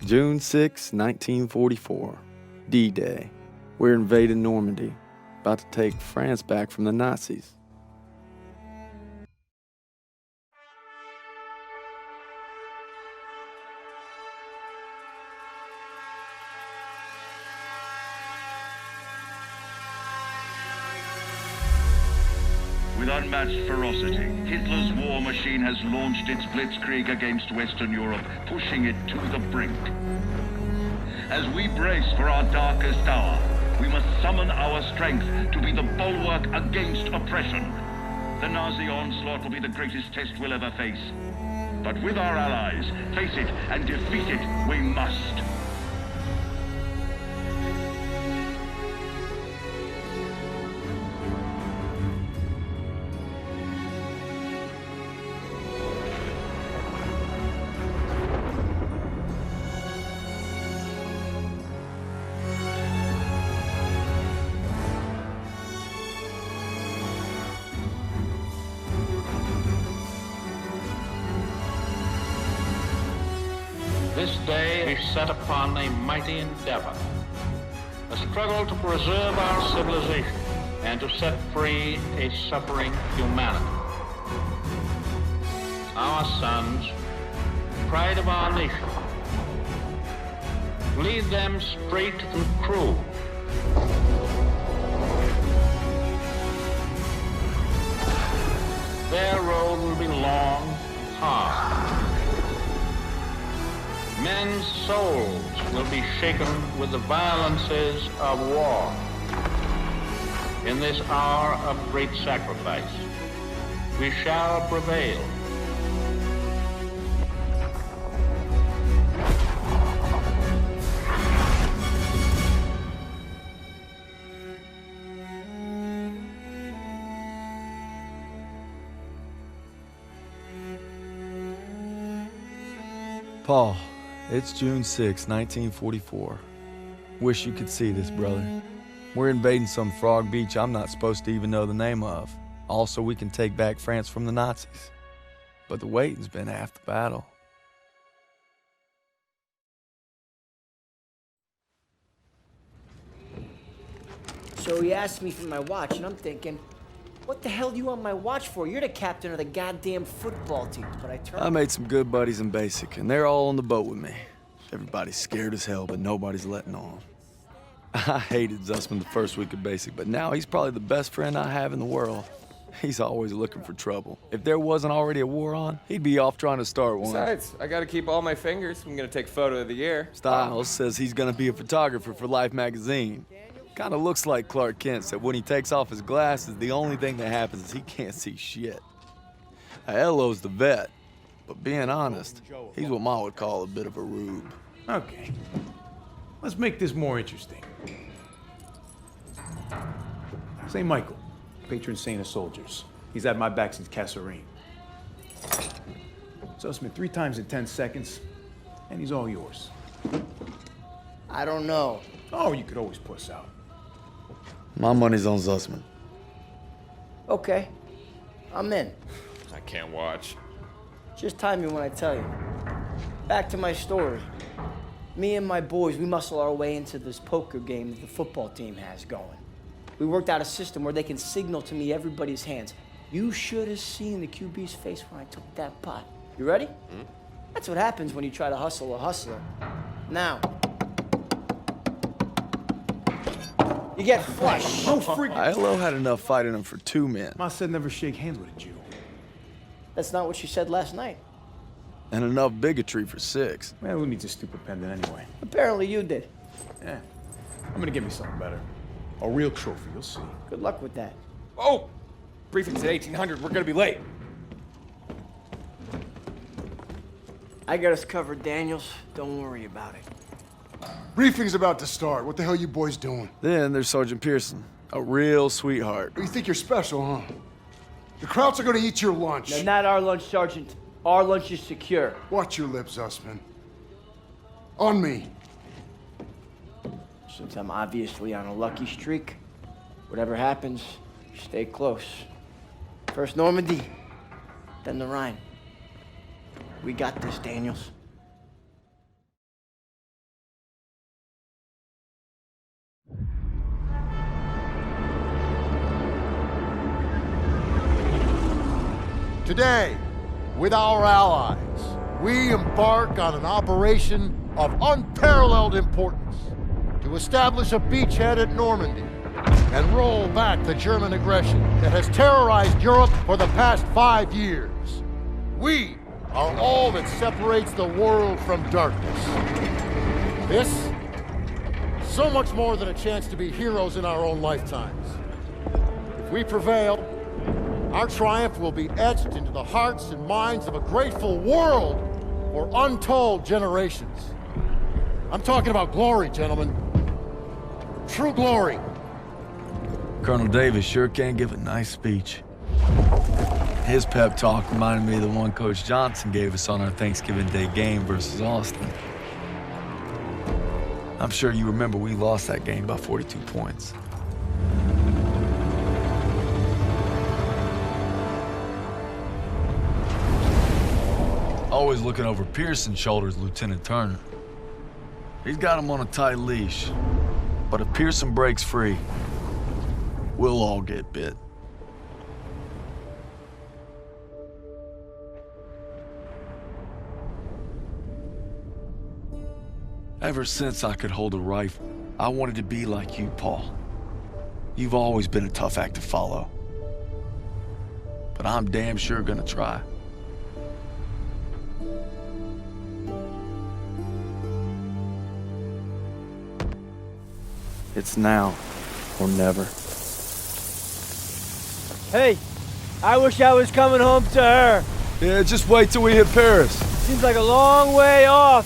June 6, 1944. D-Day. We're invading Normandy, about to take France back from the Nazis. With unmatched ferocity, Hitler's war machine has launched its blitzkrieg against Western Europe, pushing it to the brink. As we brace for our darkest hour, we must summon our strength to be the bulwark against oppression. The Nazi onslaught will be the greatest test we'll ever face. But with our allies, face it and defeat it we must. This day is set upon a mighty endeavor, a struggle to preserve our civilization and to set free a suffering humanity. Our sons, pride of our nation, lead them straight and true. Their road will be long and hard. Men's souls will be shaken with the violences of war. In this hour of great sacrifice, we shall prevail. Paul, it's June 6, 1944. Wish you could see this, brother. We're invading some frog beach I'm not supposed to even know the name of. Also, we can take back France from the Nazis. But the waiting's been half the battle. So he asked me for my watch, and I'm thinking, what the hell do you want my watch for? You're the captain of the goddamn football team. But I made some good buddies in basic, and they're all on the boat with me. Everybody's scared as hell, but nobody's letting on. I hated Zussman the first week of basic, but now he's probably the best friend I have in the world. He's always looking for trouble. If there wasn't already a war on, he'd be off trying to start one. Besides, I gotta keep all my fingers. I'm gonna take photo of the year. Styles says he's gonna be a photographer for Life magazine. Kinda looks like Clark Kent said when he takes off his glasses, the only thing that happens is he can't see shit. Elo's the vet, but being honest, he's what Ma would call a bit of a rube. Okay. Let's make this more interesting. St. Michael, patron saint of soldiers. He's had my back since Kasserine. Zussman 3 times in 10 seconds, and he's all yours. I don't know. Oh, you could always puss out. My money's on Zussman. Okay, I'm in. I can't watch. Just time me when I tell you. Back to my story. Me and my boys, we muscle our way into this poker game that the football team has going. We worked out a system where they can signal to me everybody's hands. You should have seen the QB's face when I took that pot. You ready? That's what happens when you try to hustle a hustler. Now, you get flushed. No freak. Elo had enough fighting him for 2 men. Ma said never shake hands with a Jew. That's not what she said last night. And enough bigotry for 6. Man, who needs a stupid pendant anyway? Apparently you did. Yeah. I'm gonna get me something better. A real trophy, you'll see. Good luck with that. Oh! Briefing's at 1800. We're gonna be late. I got us covered, Daniels. Don't worry about it. Briefing's about to start. What the hell you boys doing? Then there's Sergeant Pearson, a real sweetheart. You think you're special, huh? The Krauts are gonna eat your lunch. No, not our lunch, Sergeant. Our lunch is secure. Watch your lips, Zussman. On me. Since I'm obviously on a lucky streak, whatever happens, stay close. First Normandy, then the Rhine. We got this, Daniels. Today, with our allies, we embark on an operation of unparalleled importance to establish a beachhead at Normandy and roll back the German aggression that has terrorized Europe for the past 5 years. We are all that separates the world from darkness. This, so much more than a chance to be heroes in our own lifetimes. If we prevail, our triumph will be etched into the hearts and minds of a grateful world for untold generations. I'm talking about glory, gentlemen. True glory. Colonel Davis sure can give a nice speech. His pep talk reminded me of the one Coach Johnson gave us on our Thanksgiving Day game versus Austin. I'm sure you remember we lost that game by 42 points. Always looking over Pearson's shoulders, Lieutenant Turner. He's got him on a tight leash. But if Pearson breaks free, we'll all get bit. Ever since I could hold a rifle, I wanted to be like you, Paul. You've always been a tough act to follow. But I'm damn sure gonna try. It's now or never. Hey, I wish I was coming home to her. Yeah, just wait till we hit Paris. Seems like a long way off.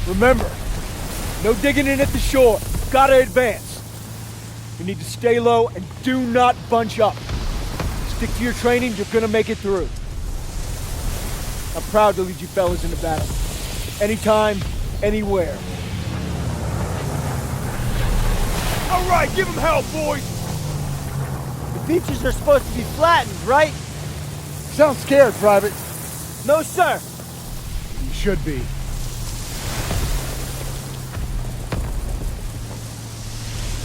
Remember, no digging in at the shore. Gotta advance. You need to stay low and do not bunch up. Stick to your training, you're gonna make it through. I'm proud to lead you fellas into battle. Anytime, anywhere. All right, give them hell, boys! The beaches are supposed to be flattened, right? Sound scared, Private. No, sir. You should be.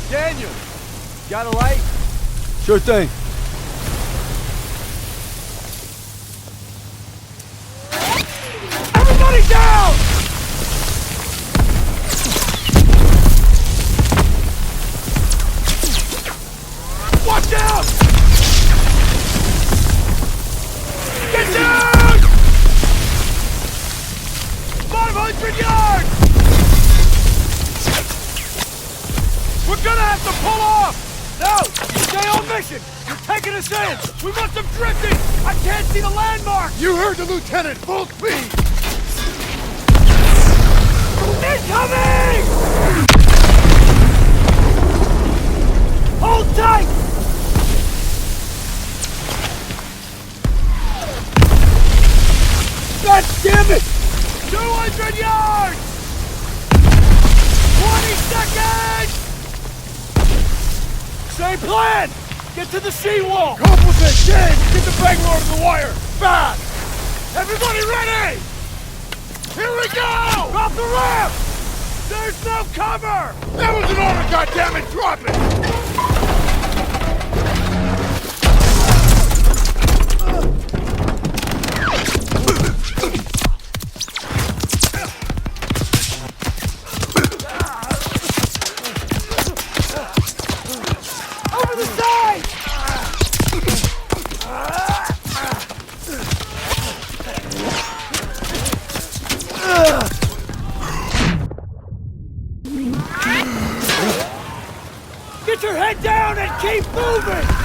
Daniel, got a light? Sure thing. Everybody down! Watch out! Get down! 500 yards! We're gonna have to pull off! No! Stay on mission! You're taking us in! We must have drifted! I can't see the landmark! You heard the lieutenant, full speed! Incoming! Hold tight! God damn it! 200 yards! 20 seconds! Same plan! Get to the seawall! Complement, James! Get the Bangalore to the wire! Fast! Everybody ready! Here we go! Drop the ramp! There's no cover! That was an order, goddammit! Drop it! Over the side! Get your head down and keep moving!